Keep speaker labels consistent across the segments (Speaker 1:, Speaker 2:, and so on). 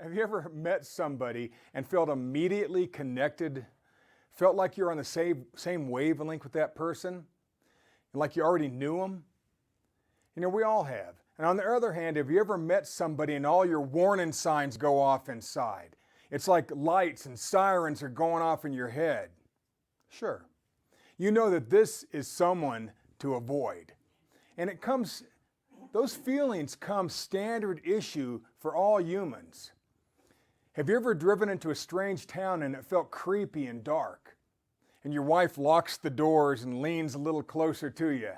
Speaker 1: Have you ever met somebody and felt immediately connected? Felt like you're on the same wavelength with that person? And like you already knew them? You know, we all have. And on the other hand, have you ever met somebody and all your warning signs go off inside? It's like lights and sirens are going off in your head. Sure. You know that this is someone to avoid. And those feelings come standard issue for all humans. Have you ever driven into a strange town and it felt creepy and dark? And your wife locks the doors and leans a little closer to you?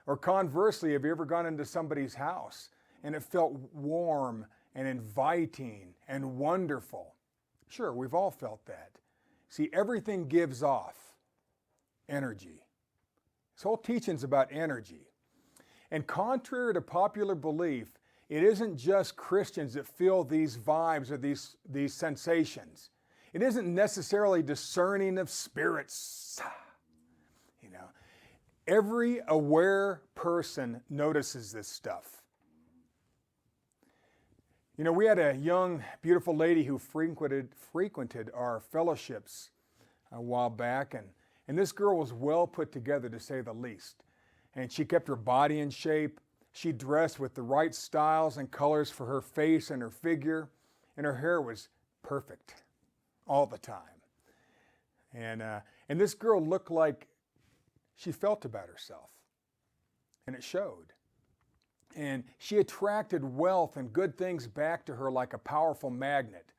Speaker 1: Or conversely, have you ever gone into somebody's house and it felt warm and inviting and wonderful? Sure, we've all felt that. See, everything gives off energy. This whole teaching's about energy. And contrary to popular belief, it isn't just Christians that feel these vibes or these sensations. It isn't necessarily discerning of spirits. You know, every aware person notices this stuff. You know, we had a young, beautiful lady who frequented our fellowships a while back, and this girl was well put together, to say the least. And she kept her body in shape. She dressed with the right styles and colors for her face and her figure, and her hair was perfect all the time. And this girl looked like she felt about herself, and it showed. And she attracted wealth and good things back to her like a powerful magnet.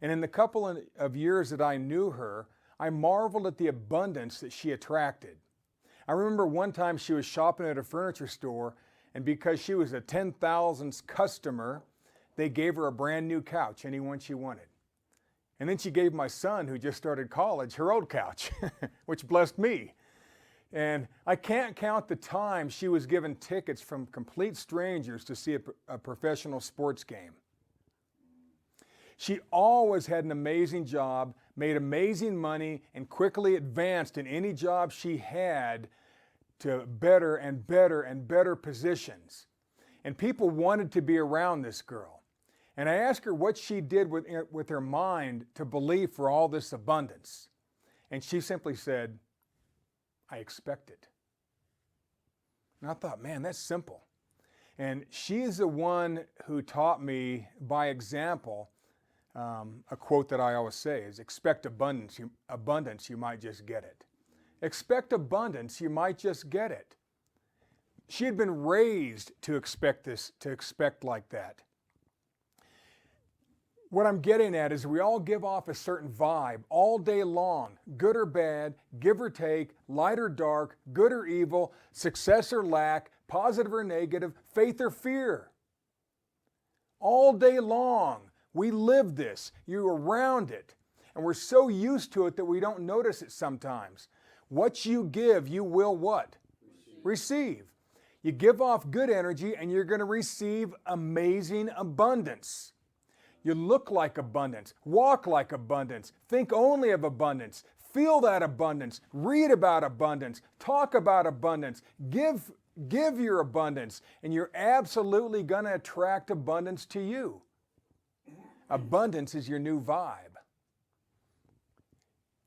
Speaker 1: And in the couple of years that I knew her, I marveled at the abundance that she attracted. I remember one time she was shopping at a furniture store, and because she was a 10,000th customer, they gave her a brand new couch, any one she wanted. And then she gave my son, who just started college, her old couch, which blessed me. And I can't count the time she was given tickets from complete strangers to see a professional sports game. She always had an amazing job, made amazing money, and quickly advanced in any job she had to better and better and better positions. And people wanted to be around this girl. And I asked her what she did with her mind to believe for all this abundance. And she simply said, I expect it. And I thought, man, that's simple. And she is the one who taught me by example a quote that I always say is, expect abundance, you might just get it. Expect abundance, you might just get it. She had been raised to expect like that. What I'm getting at is we all give off a certain vibe all day long, good or bad, give or take, light or dark, good or evil, success or lack, positive or negative, faith or fear. All day long, we live this. You're around it. And we're so used to it that we don't notice it sometimes. What you give, you will what? Receive. You give off good energy and you're going to receive amazing abundance. You look like abundance, walk like abundance, think only of abundance, feel that abundance, read about abundance, talk about abundance, give your abundance, and you're absolutely going to attract abundance to you. Abundance is your new vibe.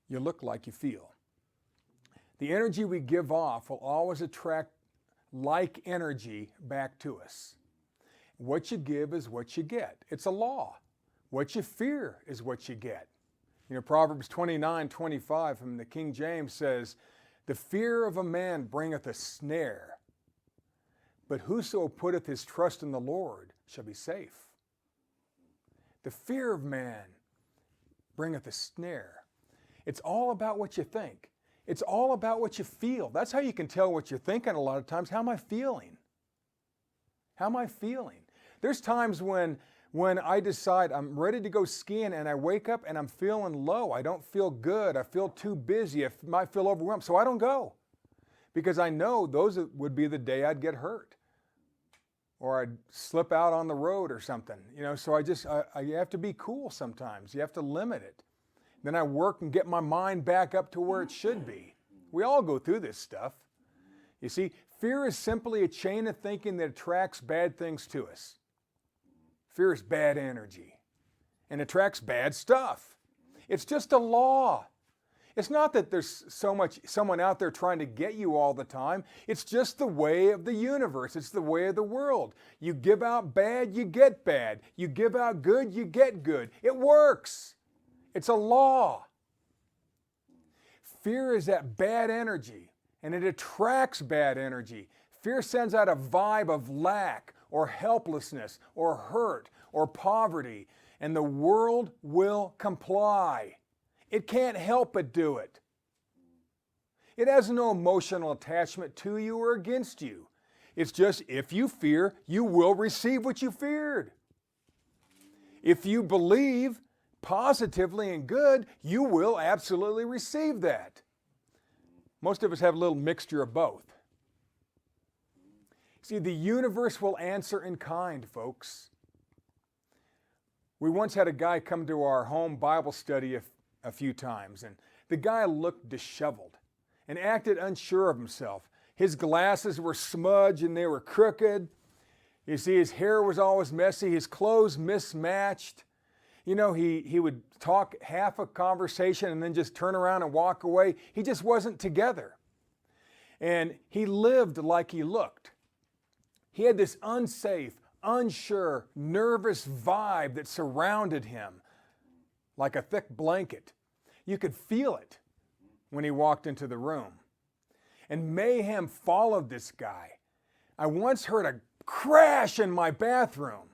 Speaker 1: You look like you feel. The energy we give off will always attract like energy back to us. What you give is what you get. It's a law. What you fear is what you get. You know, Proverbs 29:25 from the King James says, the fear of a man bringeth a snare, but whoso putteth his trust in the Lord shall be safe. The fear of man bringeth a snare. It's all about what you think. It's all about what you feel. That's how you can tell what you're thinking a lot of times. How am I feeling? How am I feeling? There's times when I decide I'm ready to go skiing and I wake up and I'm feeling low. I don't feel good. I feel too busy. I might feel overwhelmed. So I don't go because I know those would be the day I'd get hurt or I'd slip out on the road or something. You know, so you have to be cool sometimes. You have to limit it. Then I work and get my mind back up to where it should be. We all go through this stuff. You see, fear is simply a chain of thinking that attracts bad things to us. Fear is bad energy. and attracts bad stuff. It's just a law. It's not that there's someone out there trying to get you all the time. It's just the way of the universe. It's the way of the world. You give out bad, you get bad. You give out good, you get good. It works. It's a law. Fear is that bad energy, and it attracts bad energy. Fear sends out a vibe of lack or helplessness or hurt or poverty, and the world will comply. It can't help but do it. It has no emotional attachment to you or against you. It's just if you fear, you will receive what you feared. If you believe positively and good, you will absolutely receive that. Most of us have a little mixture of both. See, the universe will answer in kind, folks. We once had a guy come to our home Bible study a few times, and the guy looked disheveled and acted unsure of himself. His glasses were smudged and they were crooked. You see, his hair was always messy, his clothes mismatched. You know, he would talk half a conversation and then just turn around and walk away. He just wasn't together. And he lived like he looked. He had this unsafe, unsure, nervous vibe that surrounded him like a thick blanket. You could feel it when he walked into the room. And mayhem followed this guy. I once heard a crash in my bathroom.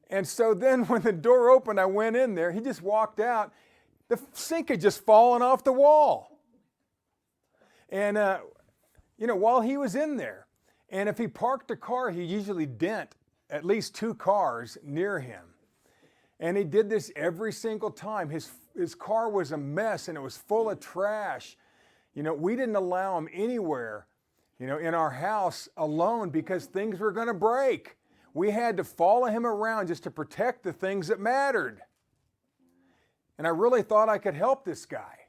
Speaker 1: And so then when the door opened, I went in there. He just walked out. The sink had just fallen off the wall. And, while he was in there, and if he parked a car, he usually dent at least 2 cars near him. And he did this every single time. His car was a mess and it was full of trash. We didn't allow him anywhere, in our house alone because things were going to break. We had to follow him around just to protect the things that mattered. And I really thought I could help this guy.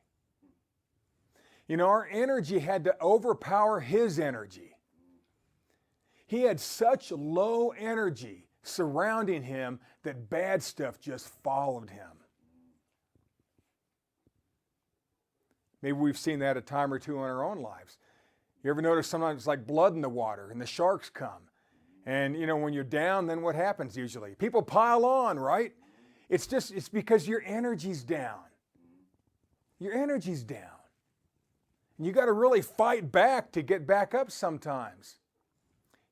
Speaker 1: Our energy had to overpower his energy. He had such low energy surrounding him that bad stuff just followed him. Maybe we've seen that a time or two in our own lives. You ever notice sometimes it's like blood in the water and the sharks come? And when you're down, then what happens usually? People pile on, right? It's because your energy's down. Your energy's down. And you got to really fight back to get back up sometimes.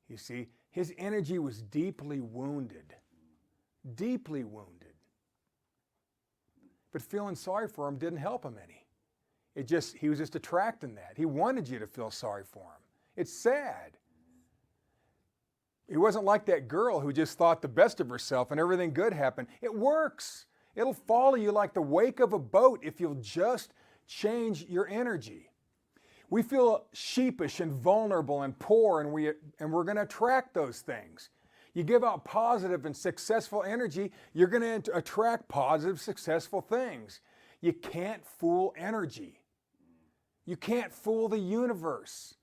Speaker 1: You see, his energy was deeply wounded. Deeply wounded. But feeling sorry for him didn't help him any. He was just attracting that. He wanted you to feel sorry for him. It's sad. He wasn't like that girl who just thought the best of herself and everything good happened. It works. It'll follow you like the wake of a boat if you'll just change your energy. We feel sheepish and vulnerable and poor, and we're going to attract those things. You give out positive and successful energy, you're going to attract positive, successful things. You can't fool energy. You can't fool the universe.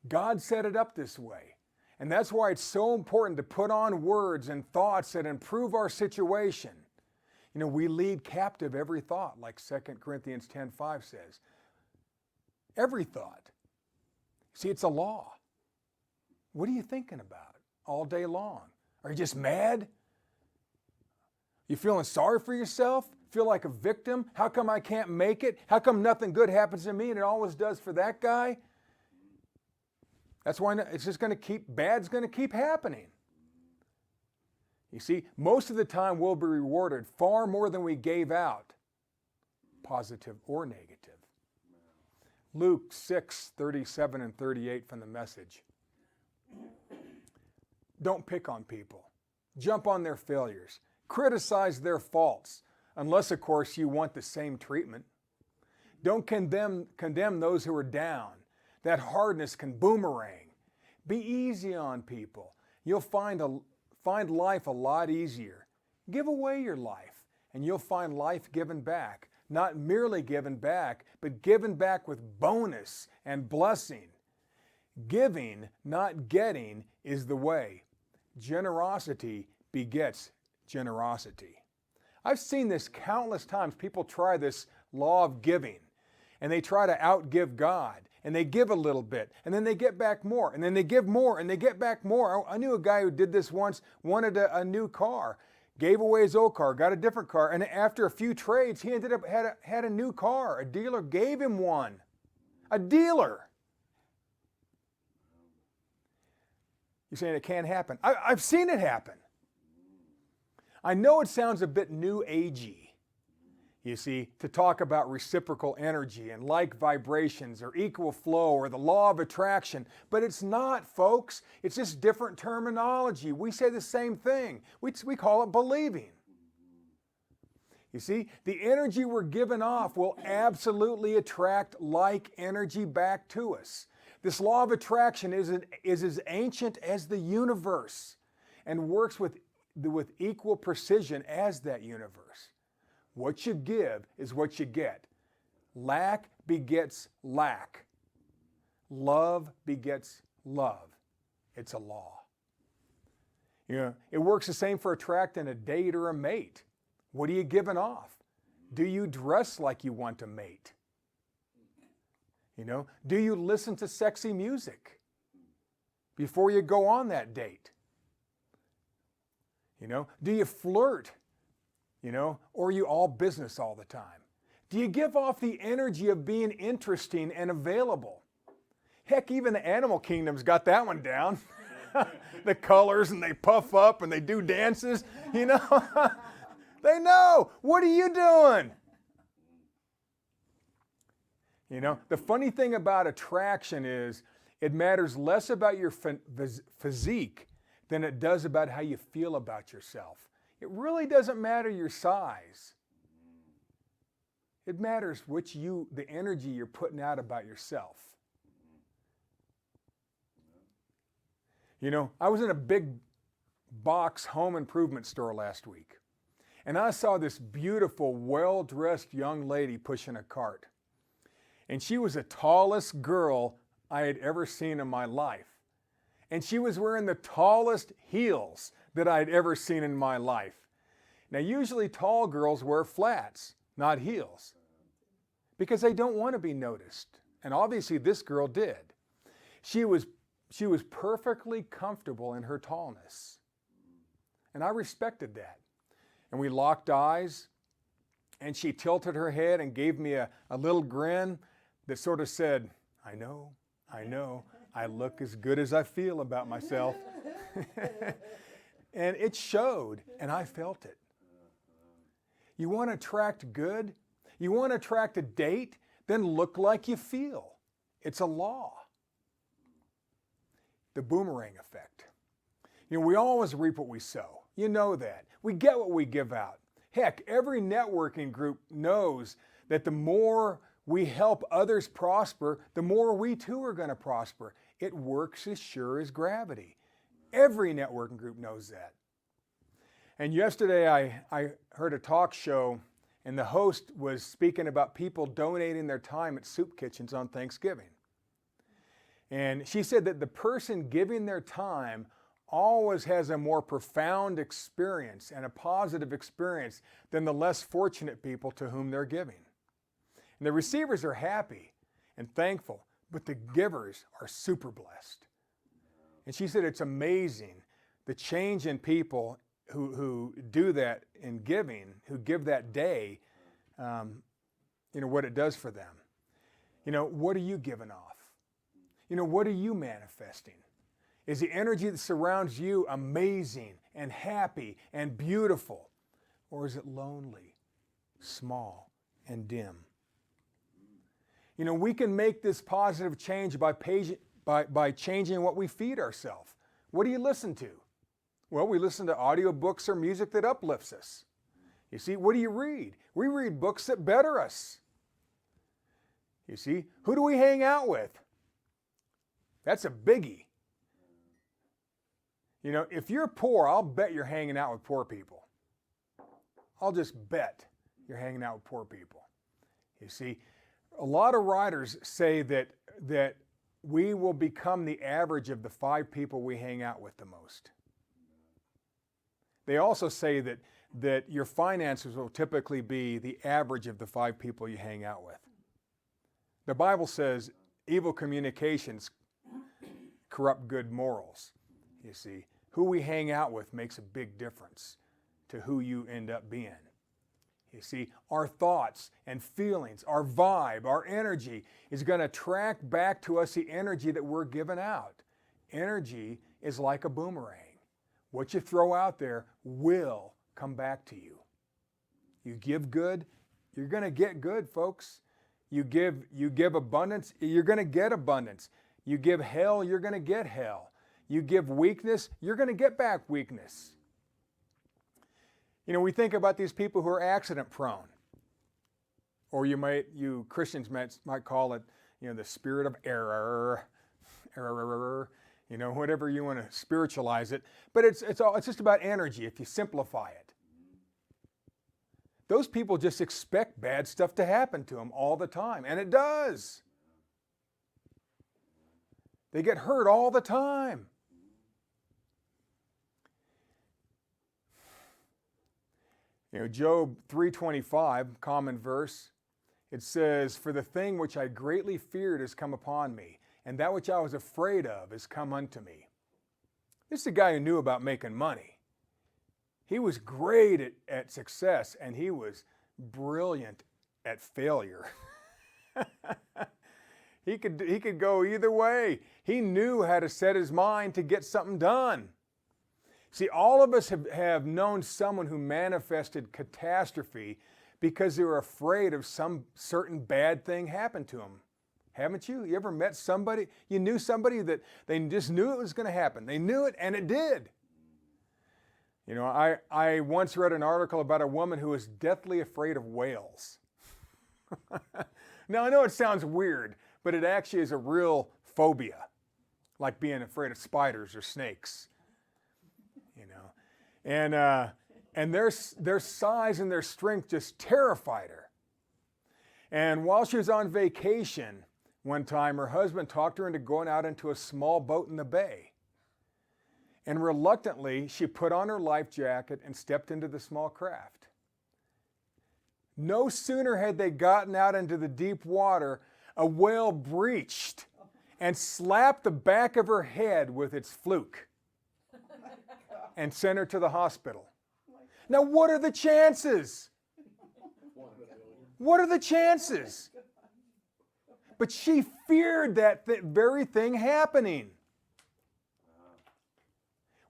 Speaker 1: God set it up this way. And that's why it's so important to put on words and thoughts that improve our situation. We lead captive every thought, like 2 Corinthians 10:5 says. Every thought. See, it's a law. What are you thinking about all day long? Are you just mad? You feeling sorry for yourself? Feel like a victim? How come I can't make it? How come nothing good happens to me and it always does for that guy? That's why it's just bad's going to keep happening. You see, most of the time we'll be rewarded far more than we gave out, positive or negative. Luke 6:37 and 38 from the Message. Don't pick on people. Jump on their failures. Criticize their faults, unless, of course, you want the same treatment. Don't condemn those who are down. That hardness can boomerang. Be easy on people. You'll find life a lot easier. Give away your life, and you'll find life given back. Not merely given back, but given back with bonus and blessing. Giving, not getting, is the way. Generosity begets generosity. I've seen this countless times. People try this law of giving, and they try to outgive God, and they give a little bit, and then they get back more, and then they give more, and they get back more. I knew a guy who did this once, wanted a new car, gave away his old car, got a different car, and after a few trades, he ended up had a new car. A dealer gave him one. A dealer. You're saying it can't happen. I've seen it happen. I know it sounds a bit new agey, you see, to talk about reciprocal energy and like vibrations or equal flow or the law of attraction, but it's not, folks. It's just different terminology. We say the same thing. We call it believing. You see, the energy we're giving off will absolutely attract like energy back to us. This law of attraction is as ancient as the universe and works with equal precision as that universe. What you give is what you get. Lack begets lack. Love begets love. It's a law. You know, it works the same for attracting a date or a mate. What are you giving off? Do you dress like you want a mate? You know, do you listen to sexy music before you go on that date? You know, do you flirt? You know, or are you all business all the time? Do you give off the energy of being interesting and available? Heck, even the animal kingdom's got that one down. The colors, and they puff up and they do dances, you know. They know. What are you doing? You know, the funny thing about attraction is it matters less about your physique than it does about how you feel about yourself. It really doesn't matter your size. It matters the energy you're putting out about yourself. You know, I was in a big box home improvement store last week, and I saw this beautiful, well-dressed young lady pushing a cart. And she was the tallest girl I had ever seen in my life. And she was wearing the tallest heels that I'd ever seen in my life. Now, usually tall girls wear flats, not heels, because they don't want to be noticed. And obviously this girl did. She was perfectly comfortable in her tallness. And I respected that. And we locked eyes, and she tilted her head and gave me a little grin that sort of said, I know, I look as good as I feel about myself. And it showed, and I felt it. You want to attract good? You want to attract a date? Then look like you feel. It's a law. The boomerang effect. You know, we always reap what we sow. You know that. We get what we give out. Heck, every networking group knows that the more we help others prosper, the more we too are going to prosper. It works as sure as gravity. Every networking group knows that. And yesterday I heard a talk show, and the host was speaking about people donating their time at soup kitchens on Thanksgiving. And she said that the person giving their time always has a more profound experience and a positive experience than the less fortunate people to whom they're giving. And the receivers are happy and thankful, but the givers are super blessed. And she said it's amazing the change in people who do that in giving, who give that day, you know, what it does for them. You know, what are you giving off? You know, what are you manifesting? Is the energy that surrounds you amazing and happy and beautiful? Or is it lonely, small, and dim? You know, we can make this positive change by changing what we feed ourselves. What do you listen to? Well, we listen to audiobooks or music that uplifts us. You see, what do you read? We read books that better us. You see, who do we hang out with? That's a biggie. You know, if you're poor, I'll bet you're hanging out with poor people. I'll just bet you're hanging out with poor people. You see, a lot of writers say that we will become the average of the 5 people we hang out with the most. They also say that your finances will typically be the average of the 5 people you hang out with. The Bible says evil communications corrupt good morals. You see, who we hang out with makes a big difference to who you end up being. You see, our thoughts and feelings, our vibe, our energy is going to track back to us the energy that we're giving out. Energy is like a boomerang. What you throw out there will come back to you. You give good, you're going to get good, folks. You give abundance, you're going to get abundance. You give hell, you're going to get hell. You give weakness, you're going to get back weakness. You know, we think about these people who are accident prone. Or you Christians might call it, the spirit of error, whatever you want to spiritualize it. But it's just about energy if you simplify it. Those people just expect bad stuff to happen to them all the time, and it does. They get hurt all the time. Job 3:25, common verse, it says, "For the thing which I greatly feared has come upon me, and that which I was afraid of is come unto me." This is a guy who knew about making money. He was great at success, and he was brilliant at failure. He could go either way. He knew how to set his mind to get something done. See, all of us have known someone who manifested catastrophe because they were afraid of some certain bad thing happened to them. Haven't you? You ever met somebody, you knew somebody that they just knew it was going to happen. They knew it and it did. I once read an article about a woman who was deathly afraid of whales. Now, I know it sounds weird, but it actually is a real phobia, like being afraid of spiders or snakes. And their size and their strength just terrified her. And while she was on vacation one time, her husband talked her into going out into a small boat in the bay. And reluctantly, she put on her life jacket and stepped into the small craft. No sooner had they gotten out into the deep water, a whale breached and slapped the back of her head with its fluke and sent her to the hospital. Now, what are the chances? What are the chances? But she feared that very thing happening.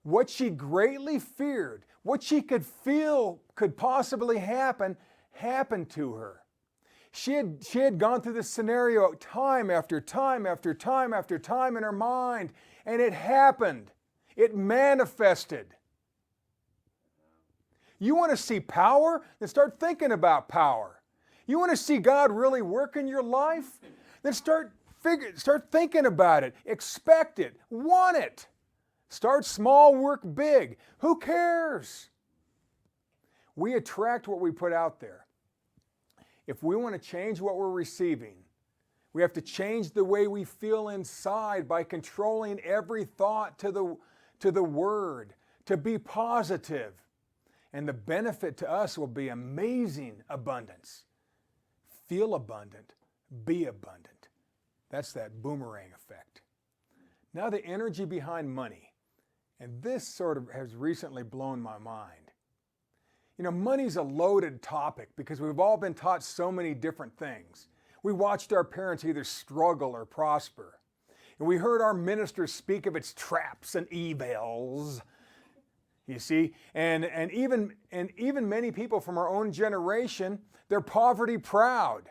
Speaker 1: What she greatly feared, what she could feel could possibly happen, happened to her. She had gone through this scenario time after time after time after time in her mind, and it happened. It manifested. You want to see power? Then start thinking about power. You want to see God really work in your life? Then start thinking about it. Expect it. Want it. Start small, work big. Who cares? We attract what we put out there. If we want to change what we're receiving, we have to change the way we feel inside by controlling every thought to the word, to be positive. And the benefit to us will be amazing abundance. Feel abundant, be abundant. That's that boomerang effect. Now the energy behind money. And this sort of has recently blown my mind. Money's a loaded topic because we've all been taught so many different things. We watched our parents either struggle or prosper. And we heard our ministers speak of its traps and evils. You see, and even many people from our own generation, they're poverty proud.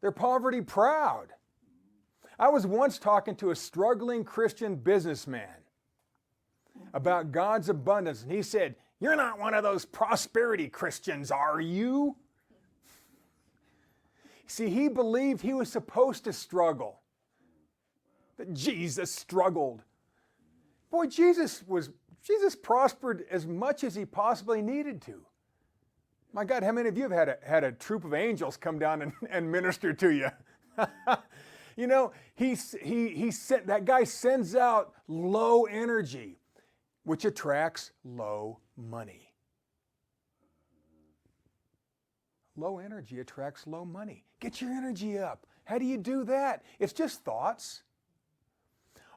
Speaker 1: They're poverty proud. I was once talking to a struggling Christian businessman about God's abundance, and he said, "You're not one of those prosperity Christians, are you?" See, he believed he was supposed to struggle, that Jesus struggled. Boy, Jesus prospered as much as he possibly needed to. My God, how many of you have had a troop of angels come down and minister to you? That guy sends out low energy. which attracts low money. Low energy attracts low money. Get your energy up. How do you do that? It's just thoughts.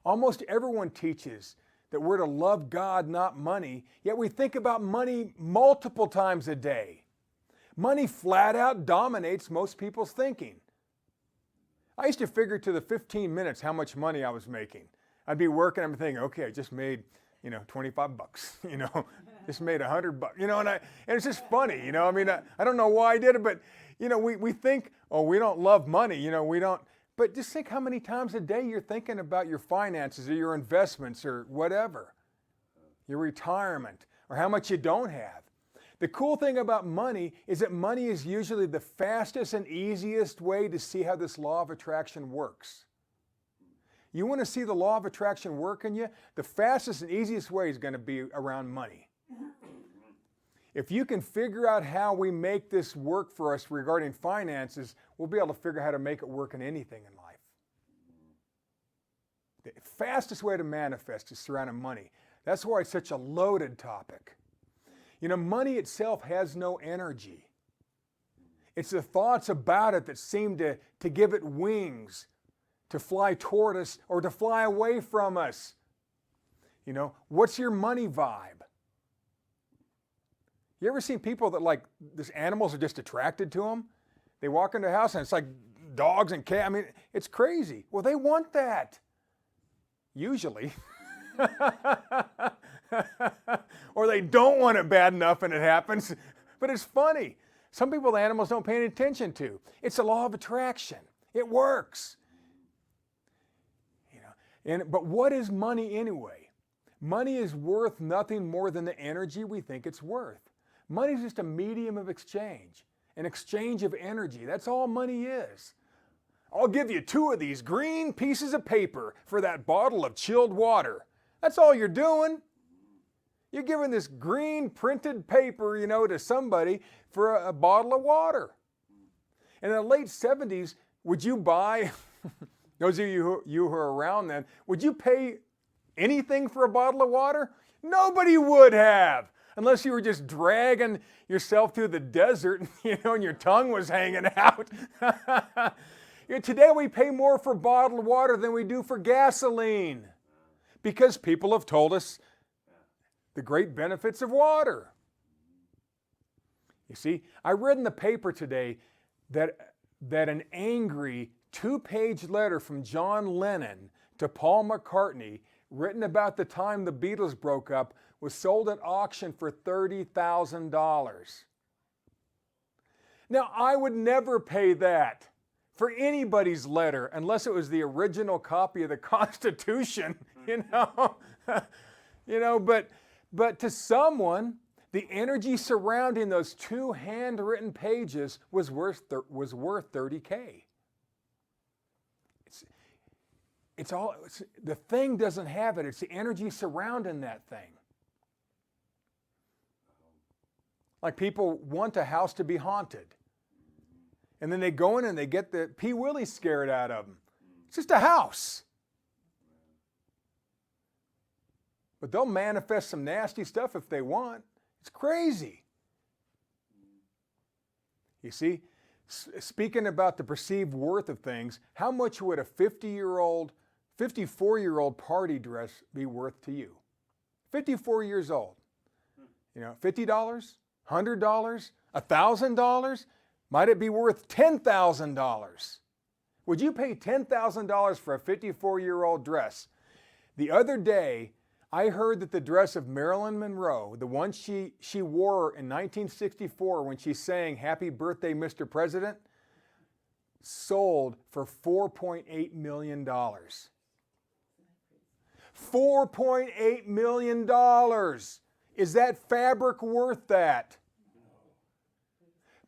Speaker 1: Almost everyone teaches that we're to love God, not money, yet we think about money multiple times a day. Money flat out dominates most people's thinking. I used to figure to the 15 minutes how much money I was making. I'd be working, I'm thinking, okay, I just made, $25, just made $100, and it's just funny, I don't know why I did it, but, we think, oh, we don't love money, we don't, but just think how many times a day you're thinking about your finances or your investments or whatever, your retirement, or how much you don't have. The cool thing about money is that money is usually the fastest and easiest way to see how this law of attraction works. You want to see the law of attraction work in you? The fastest and easiest way is going to be around money. If you can figure out how we make this work for us regarding finances, we'll be able to figure out how to make it work in anything in life. The fastest way to manifest is surrounding money. That's why it's such a loaded topic. Money itself has no energy. It's the thoughts about it that seem to give it wings, to fly toward us or to fly away from us. What's your money vibe? You ever seen people that these animals are just attracted to them? They walk into a house and it's like dogs and cats. It's crazy. Well, they want that. Usually. Or they don't want it bad enough and it happens. But it's funny. Some people the animals don't pay any attention to. It's a law of attraction. It works. But what is money anyway? Money is worth nothing more than the energy we think it's worth. Money is just a medium of exchange, an exchange of energy. That's all money is. I'll give you 2 of these green pieces of paper for that bottle of chilled water. That's all you're doing. You're giving this green printed paper, to somebody for a bottle of water. In the late 70s, would you buy, those of you who are around then, would you pay anything for a bottle of water? Nobody would have, unless you were just dragging yourself through the desert, and your tongue was hanging out. Today we pay more for bottled water than we do for gasoline because people have told us the great benefits of water. You see, I read in the paper today that an angry 2-page letter from John Lennon to Paul McCartney, written about the time the Beatles broke up, was sold at auction for $30,000. Now, I would never pay that for anybody's letter unless it was the original copy of the Constitution, But to someone, the energy surrounding those 2 handwritten pages was worth $30K. The thing doesn't have it. It's the energy surrounding that thing. Like people want a house to be haunted. And then they go in and they get the P. Willie scared out of them. It's just a house. But they'll manifest some nasty stuff if they want. It's crazy. You see, speaking about the perceived worth of things, how much would a 54-year-old party dress be worth to you? 54 years old. $50, $100, $1,000? Might it be worth $10,000? Would you pay $10,000 for a 54-year-old dress? The other day, I heard that the dress of Marilyn Monroe, the one she wore in 1964 when she sang "Happy Birthday, Mr. President," sold for $4.8 million. $4.8 million. Is that fabric worth that?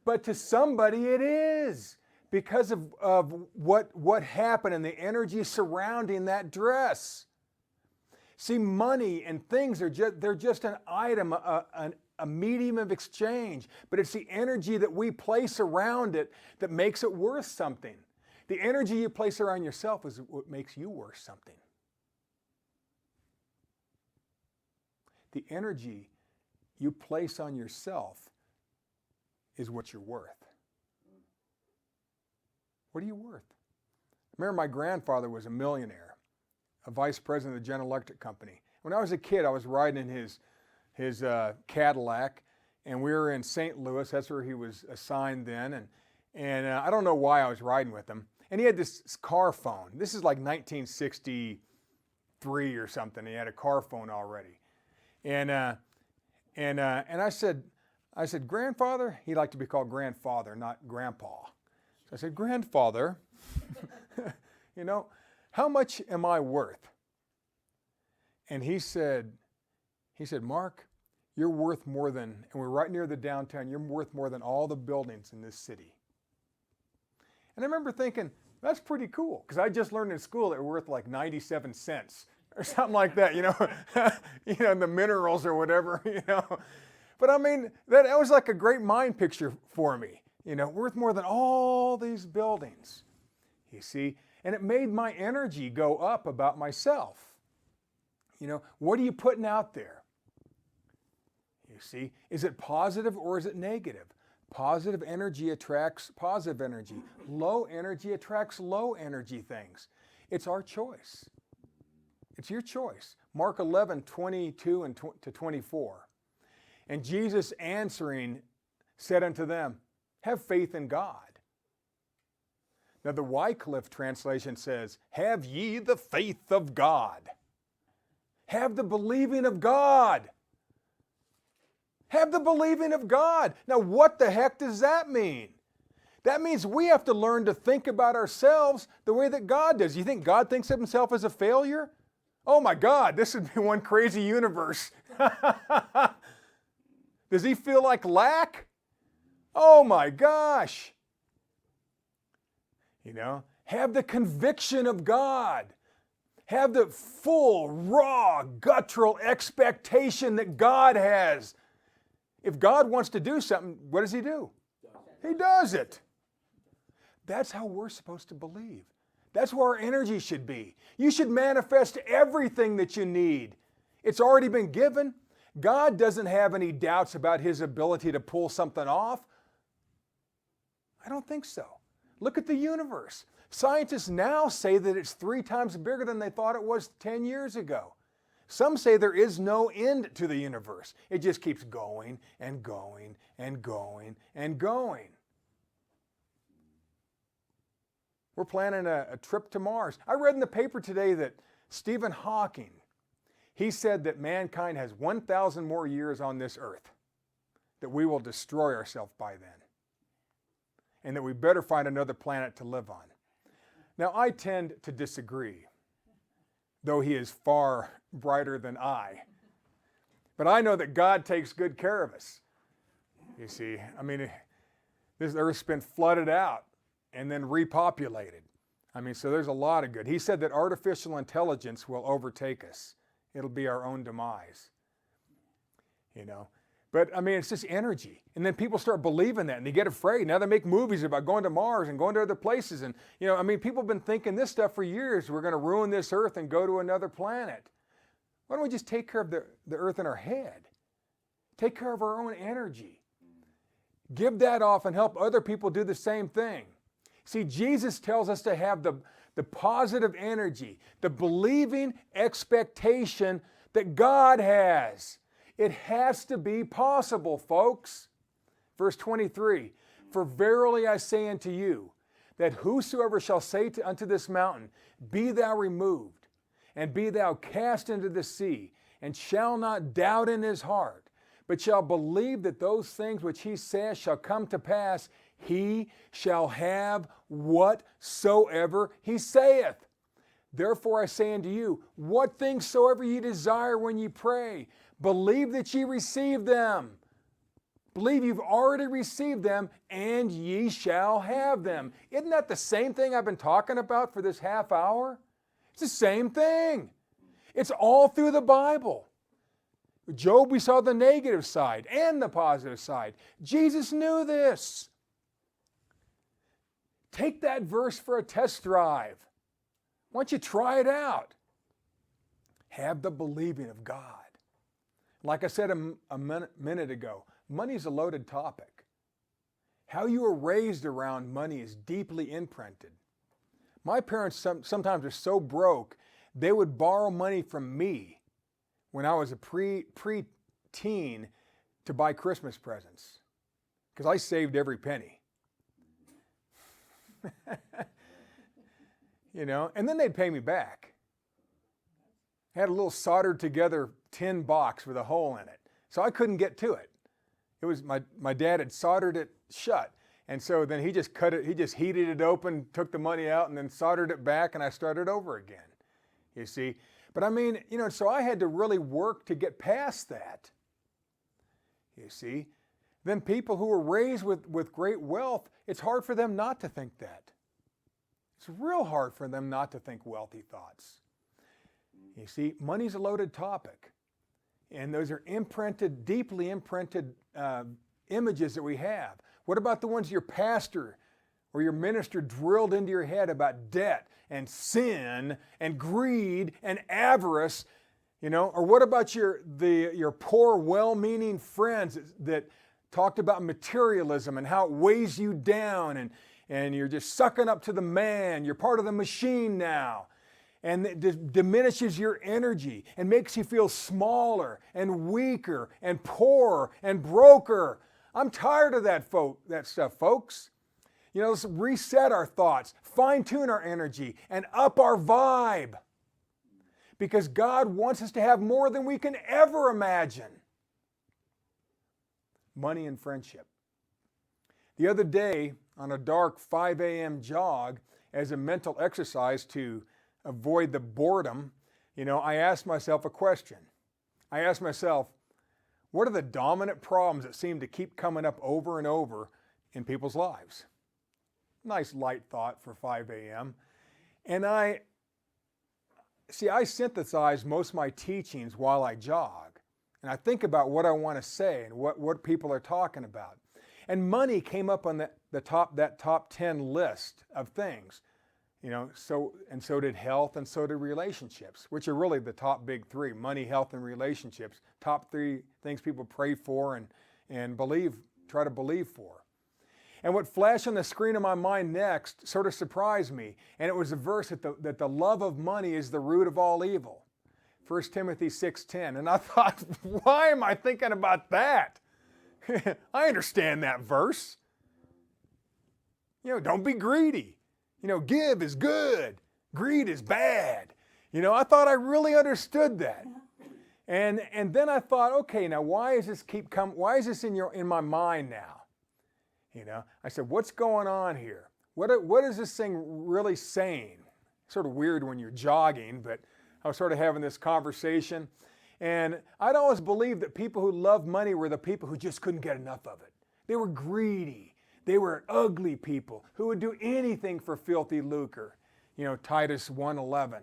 Speaker 1: But to somebody it is, because of what happened and the energy surrounding that dress. See, money and things they're just an item, a medium of exchange, but it's the energy that we place around it that makes it worth something. The energy you place around yourself is what makes you worth something. the energy you place on yourself is what you're worth. What are you worth? I remember my grandfather was a millionaire, a vice president of the General Electric Company. When I was a kid, I was riding in his Cadillac, and we were in St. Louis. That's where he was assigned then. And I don't know why I was riding with him. And he had this car phone. This is like 1963 or something. He had a car phone already. And I said, grandfather, he liked to be called grandfather, not grandpa. So I said, grandfather, you know, how much am I worth? And he said, Mark, you're worth more than, and we're right near the downtown, you're worth more than all the buildings in this city. And I remember thinking, that's pretty cool, because I just learned in school that we're worth like 97 cents or something like that, you know, the minerals or whatever, you know. But I mean, that was like a great mind picture for me, you know, worth more than all these buildings, you see. And it made my energy go up about myself. You know, what are you putting out there? You see, is it positive or is it negative? Positive energy attracts positive energy. Low energy attracts low energy things. It's our choice. It's your choice. Mark 11:22 to 24. And Jesus answering said unto them, have faith in God. Now the Wycliffe translation says, have ye the faith of God. Have the believing of God. Have the believing of God. Now what the heck does that mean? That means we have to learn to think about ourselves the way that God does. You think God thinks of himself as a failure? Oh my God, this would be one crazy universe. Does he feel like lack? Oh my gosh. You know, have the conviction of God. Have the full, raw, guttural expectation that God has. If God wants to do something, what does he do? He does it. That's how we're supposed to believe. That's where our energy should be. You should manifest everything that you need. It's already been given. God doesn't have any doubts about his ability to pull something off. I don't think so. Look at the universe. Scientists now say that it's 3 times bigger than they thought it was 10 years ago. Some say there is no end to the universe. It just keeps going and going and going and going. We're planning a trip to Mars. I read in the paper today that Stephen Hawking, he said that mankind has 1,000 more years on this earth, that we will destroy ourselves by then, and that we better find another planet to live on. Now, I tend to disagree, though he is far brighter than I. But I know that God takes good care of us. You see, I mean, this earth's been flooded out and then repopulated. I mean, so there's a lot of good. He said that artificial intelligence will overtake us. It'll be our own demise, you know. But I mean, it's just energy. And then people start believing that and they get afraid. Now they make movies about going to Mars and going to other places. And, you know, I mean, people have been thinking this stuff for years. We're going to ruin this earth and go to another planet. Why don't we just take care of the earth in our head? Take care of our own energy. Give that off and help other people do the same thing. See, Jesus tells us to have the positive energy, the believing expectation that God has. It has to be possible, folks. Verse 23, for verily I say unto you, that whosoever shall say unto this mountain, be thou removed, and be thou cast into the sea, and shall not doubt in his heart, but shall believe that those things which he says shall come to pass, he shall have whatsoever he saith. Therefore I say unto you, what things soever ye desire when ye pray, believe that ye receive them. Believe you've already received them, and ye shall have them. Isn't that the same thing I've been talking about for this half hour? It's the same thing. It's all through the Bible. Job, we saw the negative side and the positive side. Jesus knew this. Take that verse for a test drive. Why don't you try it out? Have the believing of God. Like I said a minute ago, money is a loaded topic. How you were raised around money is deeply imprinted. My parents sometimes are so broke, they would borrow money from me when I was a pre-teen to buy Christmas presents, because I saved every penny. You know, and then they'd pay me back. I had a little soldered together tin box with a hole in it, so I couldn't get to it. It was my dad had soldered it shut, and so then he just cut it, he just heated it open, took the money out, and then soldered it back, and I started over again. You see, but I mean, you know, so I had to really work to get past that. You see, then people who were raised with great wealth, it's hard for them not to think that. It's real hard for them not to think wealthy thoughts. You see, money's a loaded topic. And those are imprinted, deeply imprinted images that we have. What about the ones your pastor or your minister drilled into your head about debt and sin and greed and avarice? You know, or what about your poor, well-meaning friends that talked about materialism and how it weighs you down and you're just sucking up to the man, you're part of the machine now. And it diminishes your energy and makes you feel smaller and weaker and poorer and broker. I'm tired of that stuff, folks. You know, let's reset our thoughts, fine-tune our energy, and up our vibe. Because God wants us to have more than we can ever imagine. Money and friendship. The other day, on a dark 5 a.m. jog, as a mental exercise to avoid the boredom, you know, I asked myself a question. I asked myself, what are the dominant problems that seem to keep coming up over and over in people's lives? Nice light thought for 5 a.m. And I synthesize most of my teachings while I jog. And I think about what I want to say and what people are talking about. And money came up on that top 10 list of things. You know, so did health, and so did relationships, which are really the top big three: money, health, and relationships. Top three things people pray for and try to believe for. And what flashed on the screen of my mind next sort of surprised me, and it was a verse that the love of money is the root of all evil. 1 Timothy 6:10. And I thought, why am I thinking about that? I understand that verse. You know, don't be greedy. You know, give is good, greed is bad. You know, I thought I really understood that. And then I thought, okay, now why is this in my mind now? You know, I said, what's going on here? What is this thing really saying? Sort of weird when you're jogging, but I was sort of having this conversation. And I'd always believed that people who loved money were the people who just couldn't get enough of it. They were greedy. They were ugly people who would do anything for filthy lucre. You know, Titus 1:11.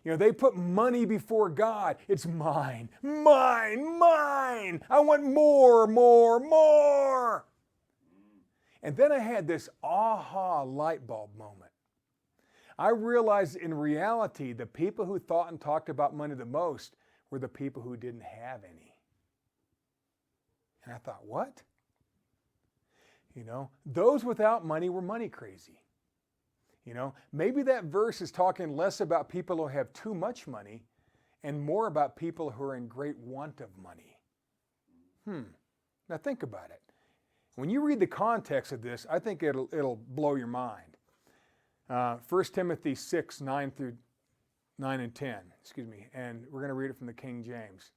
Speaker 1: You know, they put money before God. It's mine, mine, mine. I want more, more, more. And then I had this aha light bulb moment. I realized in reality, the people who thought and talked about money the most were the people who didn't have any. And I thought, what? You know, those without money were money crazy. You know, maybe that verse is talking less about people who have too much money and more about people who are in great want of money. Now think about it. When you read the context of this, I think it'll blow your mind. 1 Timothy 6, 9 and 10, and we're going to read it from the King James.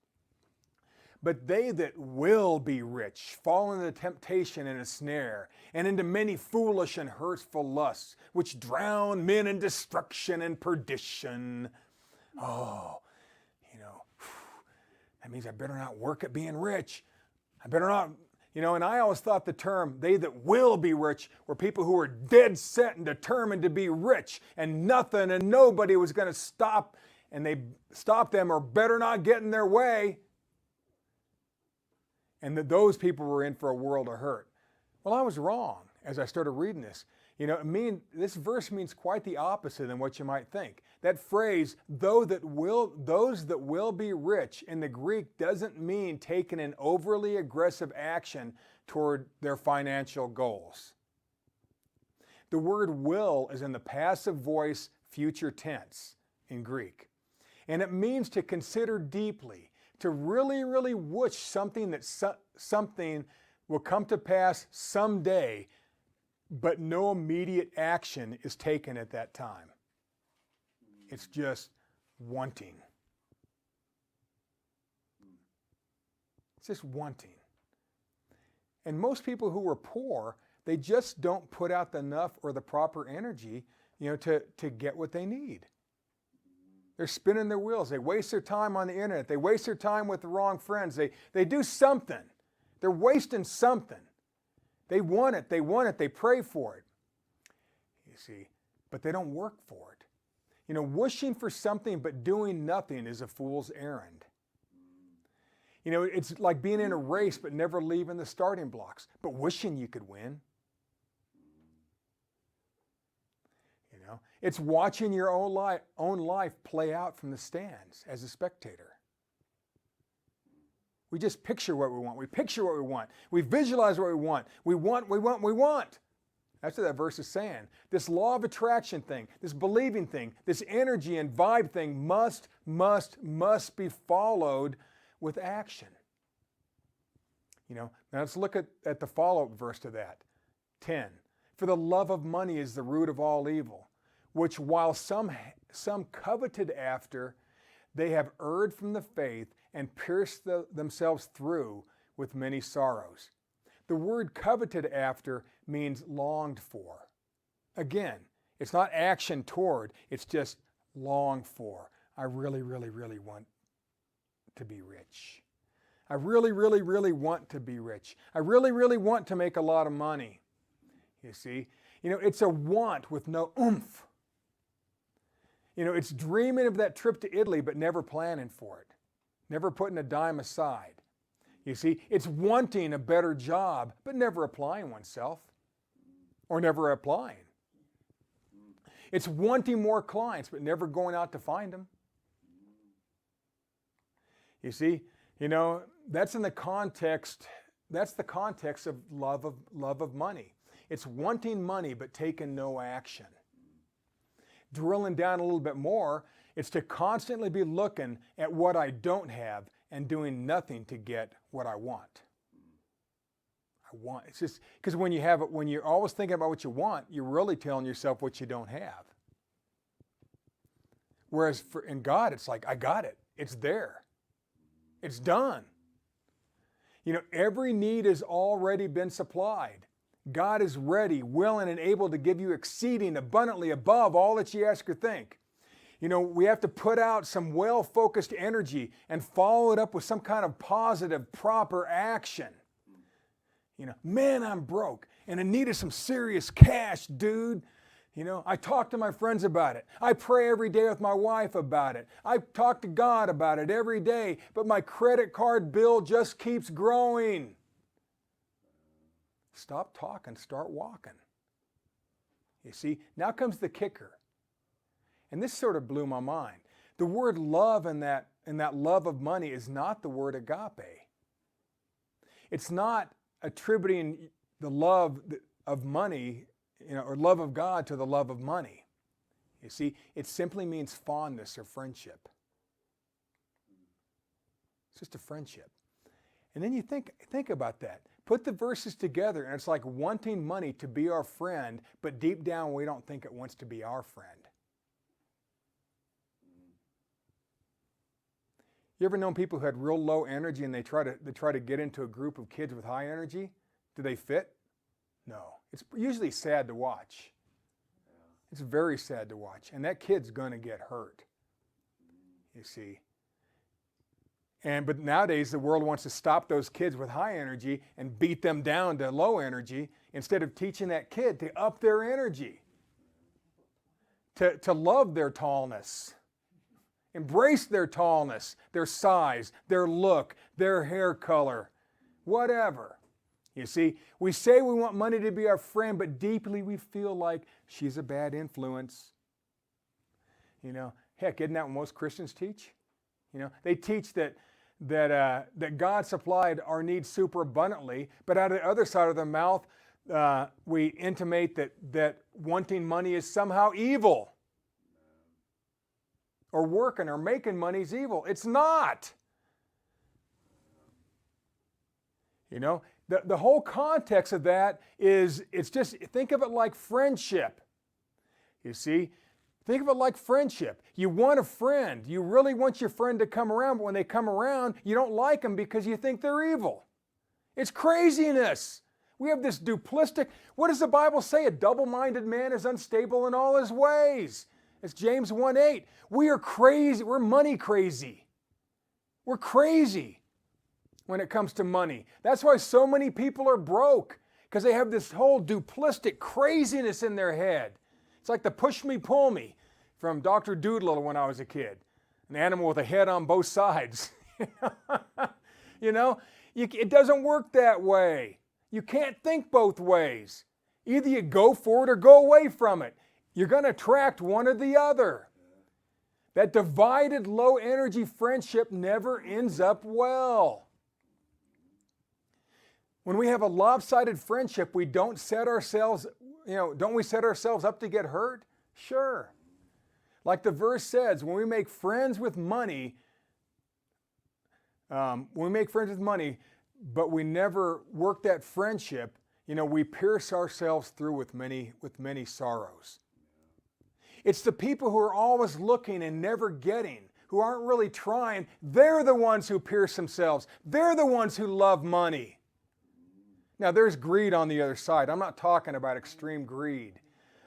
Speaker 1: But they that will be rich fall into temptation and a snare, and into many foolish and hurtful lusts, which drown men in destruction and perdition. Oh, you know, that means I better not work at being rich. I better not, you know, and I always thought the term, they that will be rich, were people who were dead set and determined to be rich, and nothing and nobody was going to stop, and they stop them or better not get in their way. And that those people were in for a world of hurt. Well, I was wrong as I started reading this. This verse means quite the opposite than what you might think. That phrase, those that will be rich, in the Greek doesn't mean taking an overly aggressive action toward their financial goals. The word will is in the passive voice future tense in Greek. And it means to consider deeply, to really, really wish something something will come to pass someday, but no immediate action is taken at that time. It's just wanting. It's just wanting. And most people who are poor, they just don't put out enough or the proper energy, to get what they need. They're spinning their wheels. They waste their time on the internet. They waste their time with the wrong friends. They do something. They're wasting something. They want it. They pray for it. You see, but they don't work for it. Wishing for something but doing nothing is a fool's errand. It's like being in a race but never leaving the starting blocks, but wishing you could win. It's watching your own life play out from the stands as a spectator. We just picture what we want. We picture what we want. We visualize what we want. We want. That's what that verse is saying. This law of attraction thing, this believing thing, this energy and vibe thing must be followed with action. Now let's look at the follow-up verse to that. 10. For the love of money is the root of all evil, which while some coveted after, they have erred from the faith and pierced themselves through with many sorrows. The word coveted after means longed for. Again, it's not action toward, it's just long for. I really, really, really want to be rich. I really, really, really want to be rich. I really, really want to make a lot of money. You see, it's a want with no oomph. It's dreaming of that trip to Italy but never planning for it, never putting a dime aside. You see, it's wanting a better job but never applying oneself or never applying. It's wanting more clients but never going out to find them. You see, that's the context of love of money. It's wanting money but taking no action. Drilling down a little bit more, it's to constantly be looking at what I don't have and doing nothing to get what I want. It's just because when you're always thinking about what you want, you're really telling yourself what you don't have. Whereas in God, it's like, I got it. It's there. It's done. Every need has already been supplied. God is ready, willing, and able to give you exceeding abundantly above all that you ask or think. We have to put out some well-focused energy and follow it up with some kind of positive, proper action. Man, I'm broke and in need of some serious cash, dude. I talk to my friends about it. I pray every day with my wife about it. I talk to God about it every day, but my credit card bill just keeps growing. Stop talking, start walking. You see, now comes the kicker. And this sort of blew my mind. The word love in that love of money is not the word agape. It's not attributing the love of money, or love of God to the love of money. You see, it simply means fondness or friendship. It's just a friendship. And then you think about that. Put the verses together, and it's like wanting money to be our friend, but deep down we don't think it wants to be our friend. You ever known people who had real low energy and they try to get into a group of kids with high energy? Do they fit? No. It's usually sad to watch. It's very sad to watch. And that kid's going to get hurt, you see. But nowadays, the world wants to stop those kids with high energy and beat them down to low energy instead of teaching that kid to up their energy, to love their tallness, embrace their tallness, their size, their look, their hair color, whatever. You see, we say we want money to be our friend, but deeply we feel like she's a bad influence. You know, heck, isn't that what most Christians teach? You know, they teach that God supplied our needs super abundantly, but out of the other side of their mouth, we intimate that wanting money is somehow evil. Or working or making money is evil. It's not. You know, the whole context of that is, it's just, think of it like friendship. You see, think of it like friendship. You want a friend. You really want your friend to come around, but when they come around, you don't like them because you think they're evil. It's craziness. We have this duplistic, what does the Bible say? A double-minded man is unstable in all his ways. It's James 1:8. We are crazy. We're money crazy. We're crazy when it comes to money. That's why so many people are broke, because they have this whole duplistic craziness in their head. It's like the push me, pull me from Dr. Doolittle when I was a kid. An animal with a head on both sides. You know, it doesn't work that way. You can't think both ways. Either you go for it or go away from it. You're going to attract one or the other. That divided, low-energy friendship never ends up well. When we have a lopsided friendship, we don't set ourselves, don't we set ourselves up to get hurt? Sure. Like the verse says, when we make friends with money, but we never work that friendship, we pierce ourselves through with many sorrows. It's the people who are always looking and never getting, who aren't really trying. They're the ones who pierce themselves. They're the ones who love money. Now, there's greed on the other side. I'm not talking about extreme greed.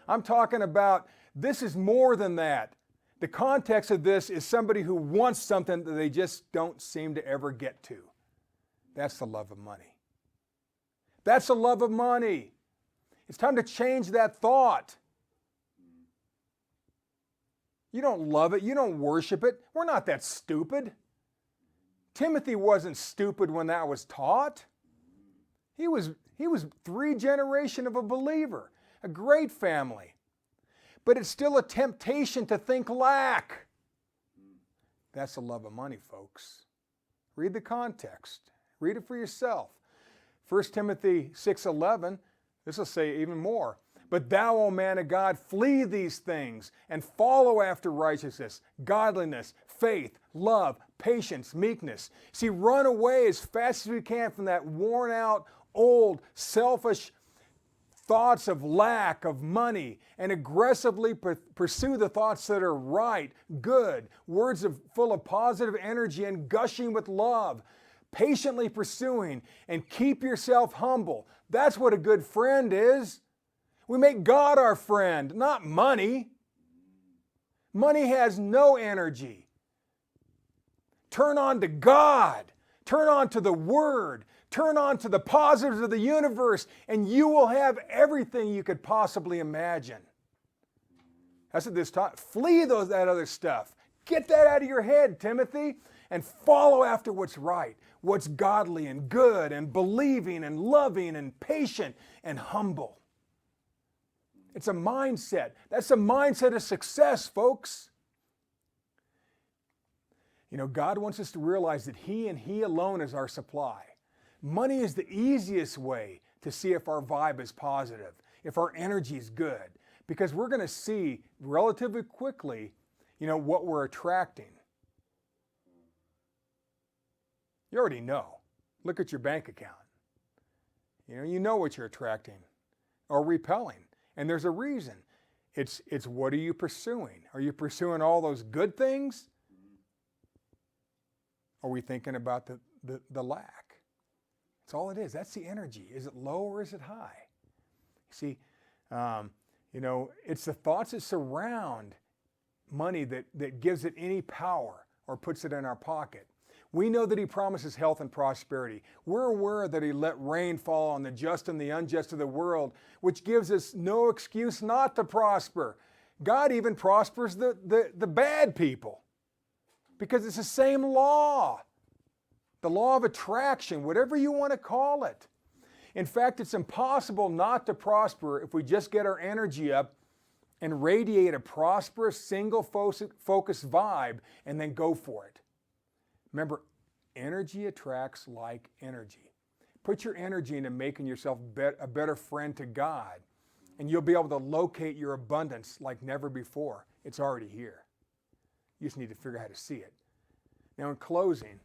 Speaker 1: I'm talking about this is more than that. The context of this is somebody who wants something that they just don't seem to ever get to. That's the love of money. That's the love of money. It's time to change that thought. You don't love it. You don't worship it. We're not that stupid. Timothy wasn't stupid when that was taught. He was 3 generations of a believer, a great family. But it's still a temptation to think lack. That's the love of money, folks. Read the context. Read it for yourself. 1 Timothy 6:11, this will say even more. But thou, O man of God, flee these things and follow after righteousness, godliness, faith, love, patience, meekness. See, run away as fast as we can from that worn out, old, selfish thoughts of lack, of money, and aggressively pursue the thoughts that are right, good, words full of positive energy and gushing with love, patiently pursuing, and keep yourself humble. That's what a good friend is. We make God our friend, not money. Money has no energy. Turn on to God. Turn on to the Word. Turn on to the positives of the universe, and you will have everything you could possibly imagine. That's what this taught. Flee that other stuff. Get that out of your head, Timothy, and follow after what's right, what's godly and good and believing and loving and patient and humble. It's a mindset. That's a mindset of success, folks. God wants us to realize that He and He alone is our supply. Money is the easiest way to see if our vibe is positive, if our energy is good, because we're going to see relatively quickly, what we're attracting. You already know. Look at your bank account. You know what you're attracting or repelling. And there's a reason. It's what are you pursuing? Are you pursuing all those good things? Are we thinking about the lack? That's all it is. That's the energy. Is it low or is it high? See, it's the thoughts that surround money that gives it any power or puts it in our pocket. We know that He promises health and prosperity. We're aware that He let rain fall on the just and the unjust of the world, which gives us no excuse not to prosper. God even prospers the bad people because it's the same law. The law of attraction, whatever you want to call it. In fact, it's impossible not to prosper if we just get our energy up and radiate a prosperous, single-focused vibe and then go for it. Remember, energy attracts like energy. Put your energy into making yourself a better friend to God, and you'll be able to locate your abundance like never before. It's already here. You just need to figure out how to see it. Now, in closing,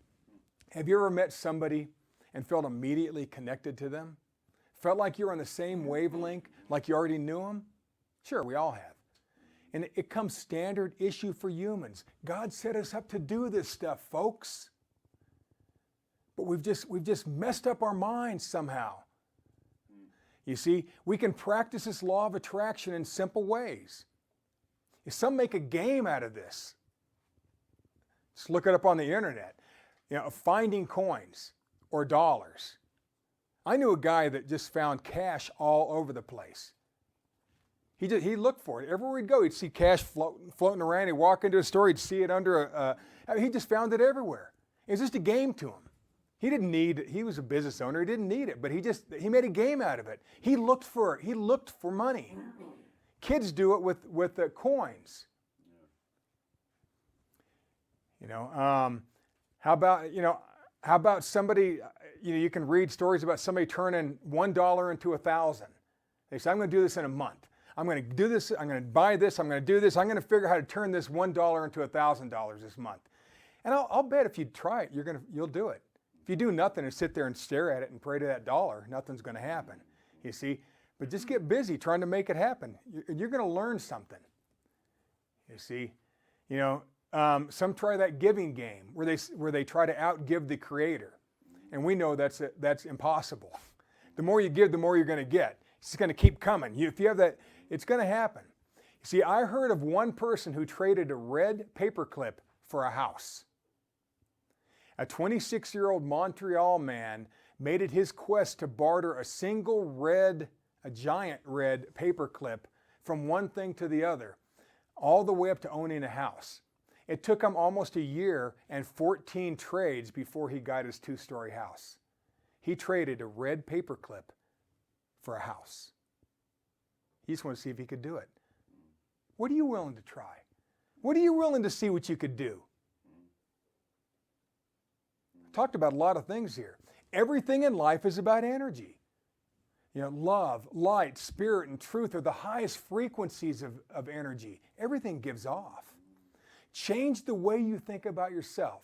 Speaker 1: have you ever met somebody and felt immediately connected to them? Felt like you're on the same wavelength, like you already knew them? Sure, we all have. And it comes standard issue for humans. God set us up to do this stuff, folks. But we've just messed up our minds somehow. You see, we can practice this law of attraction in simple ways. Some make a game out of this. Just look it up on the internet. Finding coins or dollars. I knew a guy that just found cash all over the place. He looked for it. Everywhere he'd go, he'd see cash floating around. He'd walk into a store, he'd see it under he just found it everywhere. It was just a game to him. He was a business owner, he didn't need it, but he made a game out of it. He looked for money. Kids do it with the coins. How about somebody, you can read stories about somebody turning $1 into 1,000. They say, I'm going to do this in a month. I'm going to do this, I'm going to buy this, I'm going to do this, I'm going to figure out how to turn this $1 into $1,000 this month. And I'll bet if you try it, you'll do it. If you do nothing and sit there and stare at it and pray to that dollar, nothing's going to happen. You see? But just get busy trying to make it happen. You're going to learn something. You see? Some try that giving game where they try to outgive the Creator. And we know that's impossible. The more you give, the more you're going to get. It's going to keep coming. If you have that, it's going to happen. You see, I heard of one person who traded a red paperclip for a house. A 26-year-old Montreal man made it his quest to barter a giant red paperclip from one thing to the other, all the way up to owning a house. It took him almost a year and 14 trades before he got his 2-story house. He traded a red paperclip for a house. He just wanted to see if he could do it. What are you willing to try? What are you willing to see what you could do? Talked about a lot of things here. Everything in life is about energy. Love, light, spirit, and truth are the highest frequencies of energy. Everything gives off. Change the way you think about yourself.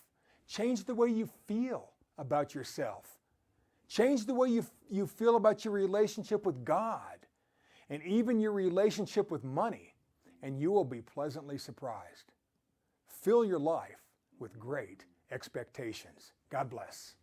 Speaker 1: Change the way you feel about yourself. Change the way you feel about your relationship with God and even your relationship with money, and you will be pleasantly surprised. Fill your life with great expectations. God bless.